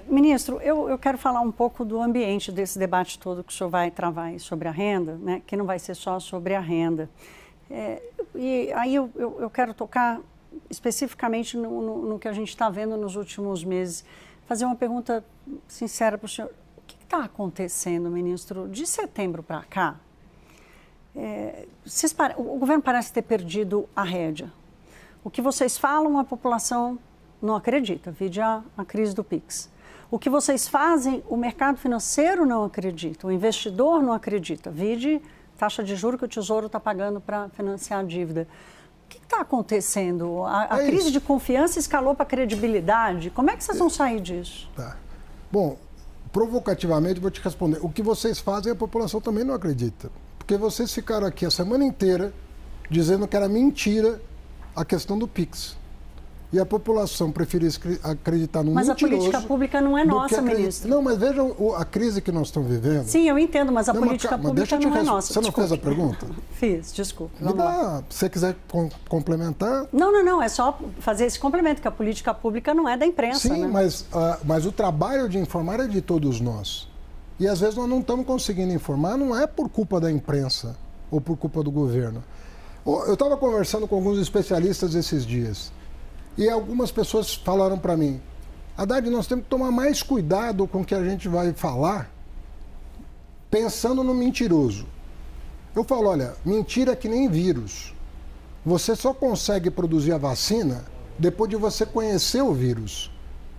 Ministro, eu quero falar um pouco do ambiente desse debate todo que o senhor vai travar aí sobre a renda, né, que não vai ser só sobre a renda. E aí eu quero tocar especificamente no que a gente está vendo nos últimos meses. Fazer uma pergunta sincera para o senhor. O que está acontecendo, ministro, de setembro para cá? O governo parece ter perdido a rédea. O que vocês falam, a população não acredita, vide a crise do PIX. O que vocês fazem, o mercado financeiro não acredita, o investidor não acredita, vide taxa de juros que o Tesouro está pagando para financiar a dívida. O que está acontecendo? A crise de confiança escalou para a credibilidade. Como é que vocês vão sair disso? Tá. Bom, provocativamente vou te responder. O que vocês fazem, a população também não acredita. Porque vocês ficaram aqui a semana inteira dizendo que era mentira a questão do PIX. E a população preferiu acreditar no mentiroso. Mas a política pública não é nossa, ministro. Não, mas veja a crise que nós estamos vivendo. Sim, eu entendo, mas a política pública não é nossa. Você não fez a pergunta? Fiz, desculpa. Se você quiser complementar... Não, é só fazer esse complemento, que a política pública não é da imprensa. Sim, né? mas o trabalho de informar é de todos nós. E às vezes nós não estamos conseguindo informar, não é por culpa da imprensa ou por culpa do governo. Eu estava conversando com alguns especialistas esses dias. E algumas pessoas falaram para mim, Haddad, nós temos que tomar mais cuidado com o que a gente vai falar, pensando no mentiroso. Eu falo, olha, mentira é que nem vírus. Você só consegue produzir a vacina depois de você conhecer o vírus.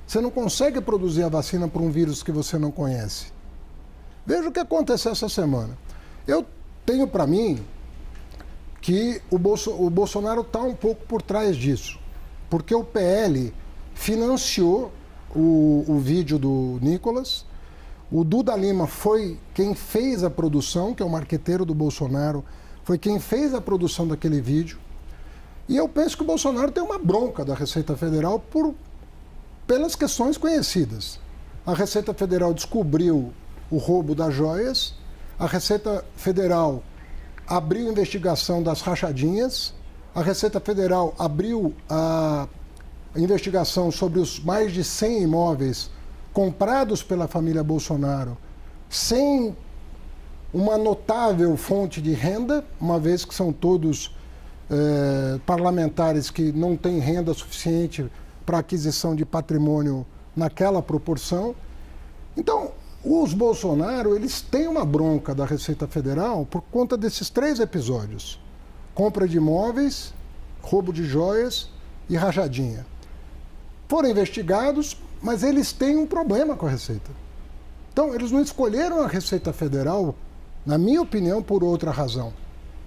Você não consegue produzir a vacina para um vírus que você não conhece. Veja o que aconteceu essa semana. Eu tenho para mim que o Bolsonaro está um pouco por trás disso. Porque o PL financiou o vídeo do Nicolas, o Duda Lima foi quem fez a produção, que é o marqueteiro do Bolsonaro, foi quem fez a produção daquele vídeo. E eu penso que o Bolsonaro tem uma bronca da Receita Federal pelas questões conhecidas. A Receita Federal descobriu o roubo das joias, a Receita Federal abriu investigação das rachadinhas, a Receita Federal abriu a investigação sobre os mais de 100 imóveis comprados pela família Bolsonaro sem uma notável fonte de renda, uma vez que são todos parlamentares que não têm renda suficiente para aquisição de patrimônio naquela proporção. Então, os Bolsonaro, eles têm uma bronca da Receita Federal por conta desses 3 episódios. Compra de imóveis, roubo de joias e rachadinha. Foram investigados, mas eles têm um problema com a Receita. Então, eles não escolheram a Receita Federal, na minha opinião, por outra razão.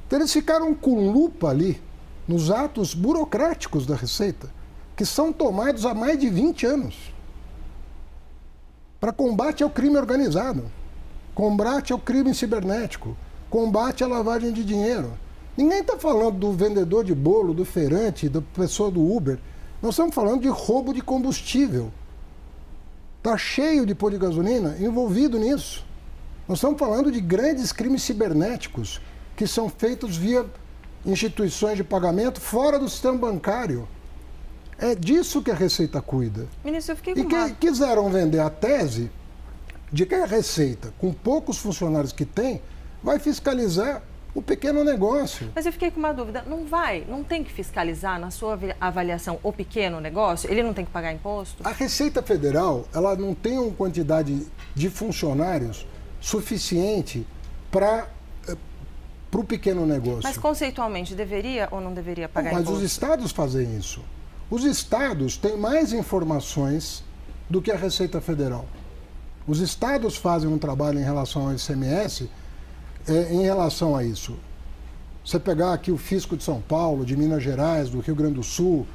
Então, eles ficaram com lupa ali nos atos burocráticos da Receita, que são tomados há mais de 20 anos. Para combate ao crime organizado, combate ao crime cibernético, combate à lavagem de dinheiro. Ninguém está falando do vendedor de bolo, do feirante, da pessoa do Uber. Nós estamos falando de roubo de combustível. Está cheio de posto de gasolina envolvido nisso. Nós estamos falando de grandes crimes cibernéticos que são feitos via instituições de pagamento fora do sistema bancário. É disso que a Receita cuida. Ministro, eu fiquei com quiseram vender a tese de que a Receita, com poucos funcionários que tem, vai fiscalizar o pequeno negócio. Mas eu fiquei com uma dúvida. Não tem que fiscalizar, na sua avaliação, o pequeno negócio? Ele não tem que pagar imposto? A Receita Federal, ela não tem uma quantidade de funcionários suficiente para o pequeno negócio. Mas conceitualmente, deveria ou não deveria pagar imposto? Mas os estados fazem isso. Os estados têm mais informações do que a Receita Federal. Os estados fazem um trabalho em relação ao ICMS em relação a isso. Você pegar aqui o fisco de São Paulo, de Minas Gerais, do Rio Grande do Sul,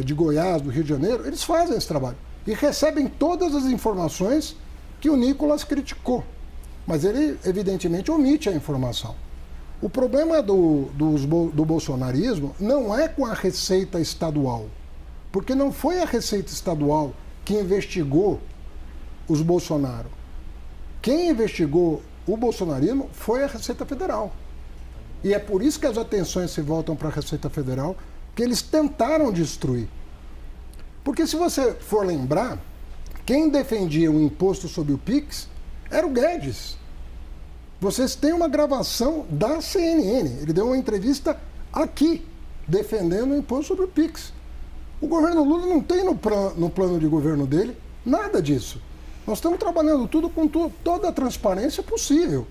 de Goiás, do Rio de Janeiro, eles fazem esse trabalho. E recebem todas as informações que o Nicolas criticou. Mas ele, evidentemente, omite a informação. O problema do bolsonarismo não é com a Receita Estadual. Porque não foi a Receita Estadual que investigou os Bolsonaro. Quem investigou o bolsonarismo foi a Receita Federal. E é por isso que as atenções se voltam para a Receita Federal, que eles tentaram destruir. Porque se você for lembrar, Quem defendia o imposto sobre o PIX era o Guedes. Vocês têm uma gravação da CNN. Ele deu uma entrevista aqui, defendendo o imposto sobre o PIX. O governo Lula não tem no plano de governo dele nada disso. Nós estamos trabalhando tudo com toda a transparência possível.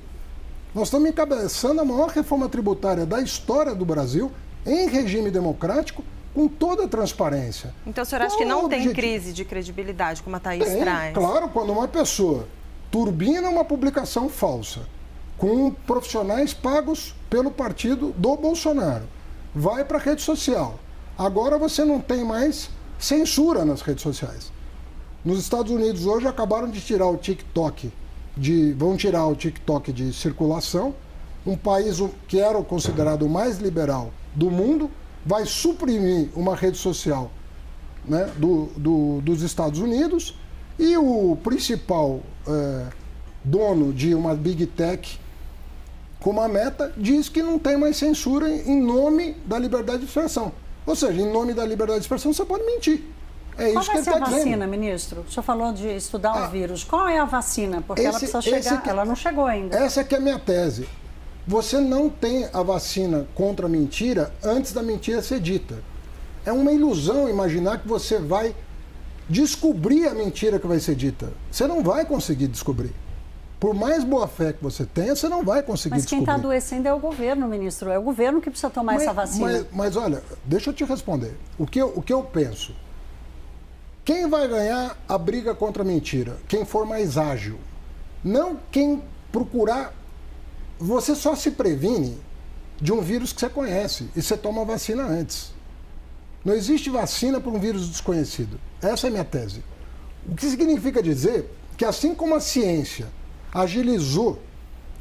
Nós estamos encabeçando a maior reforma tributária da história do Brasil, em regime democrático, com toda a transparência. Então o senhor acha que não tem crise de credibilidade, como a Thaís traz? Claro, quando uma pessoa turbina uma publicação falsa, com profissionais pagos pelo partido do Bolsonaro, vai para a rede social. Agora você não tem mais censura nas redes sociais. Nos Estados Unidos hoje acabaram de tirar o TikTok, vão tirar o TikTok de circulação. Um país que era considerado o mais liberal do mundo vai suprimir uma rede social, né, dos Estados Unidos, e o principal dono de uma Big Tech como a Meta diz que não tem mais censura em nome da liberdade de expressão. Ou seja, em nome da liberdade de expressão você pode mentir. É isso que ele está dizendo. Qual vai ser a vacina, ministro? O senhor falou de estudar o vírus. Qual é a vacina? Porque ela precisa chegar, ela não chegou ainda. Essa que é a minha tese. Você não tem a vacina contra a mentira antes da mentira ser dita. É uma ilusão imaginar que você vai descobrir a mentira que vai ser dita. Você não vai conseguir descobrir. Por mais boa fé que você tenha, você não vai conseguir descobrir. Mas quem está adoecendo é o governo, ministro. É o governo que precisa tomar essa vacina. Mas olha, deixa eu te responder. O que eu penso? Quem vai ganhar a briga contra a mentira? Quem for mais ágil. Não quem procurar. Você só se previne de um vírus que você conhece e você toma a vacina antes. Não existe vacina para um vírus desconhecido. Essa é a minha tese. O que significa dizer que assim como a ciência agilizou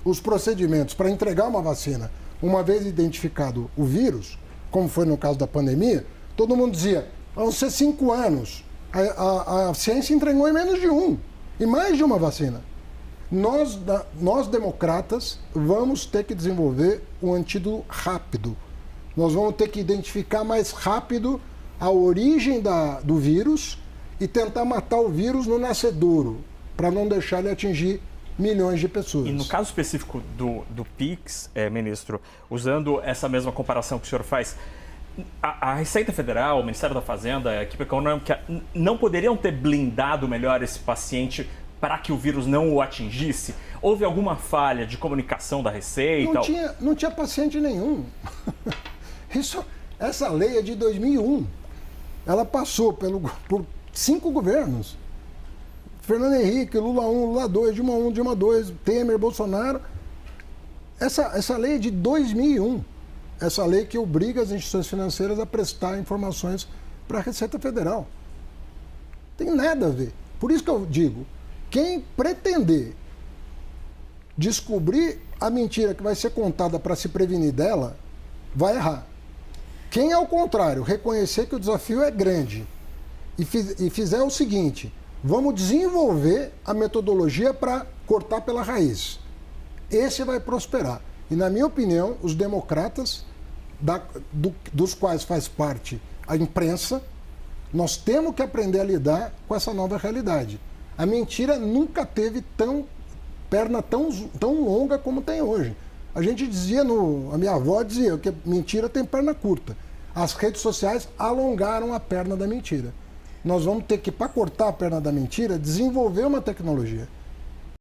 os procedimentos para entregar uma vacina uma vez identificado o vírus, como foi no caso da pandemia, todo mundo dizia, vão ser 5 anos. A ciência entregou em menos de 1, e mais de uma vacina. Nós democratas, vamos ter que desenvolver um antídoto rápido. Nós vamos ter que identificar mais rápido a origem do vírus e tentar matar o vírus no nascedouro, para não deixar ele atingir milhões de pessoas. E no caso específico do PIX, ministro, usando essa mesma comparação que o senhor faz, a Receita Federal, o Ministério da Fazenda, a equipe econômica, não poderiam ter blindado melhor esse paciente para que o vírus não o atingisse? Houve alguma falha de comunicação da Receita? Não tinha paciente nenhum. Essa lei é de 2001. Ela passou por 5 governos. Fernando Henrique, Lula 1, Lula 2, Dilma 1, Dilma 2, Temer, Bolsonaro. Essa lei é de 2001. Essa lei que obriga as instituições financeiras a prestar informações para a Receita Federal. Tem nada a ver. Por isso que eu digo, quem pretender descobrir a mentira que vai ser contada para se prevenir dela, vai errar. Quem, ao contrário, reconhecer que o desafio é grande e fizer o seguinte, vamos desenvolver a metodologia para cortar pela raiz. Esse vai prosperar. E, na minha opinião, os democratas, dos quais faz parte a imprensa, nós temos que aprender a lidar com essa nova realidade. A mentira nunca teve perna tão longa como tem hoje. A gente dizia, a minha avó dizia que mentira tem perna curta. As redes sociais alongaram a perna da mentira. Nós vamos ter que, para cortar a perna da mentira, desenvolver uma tecnologia.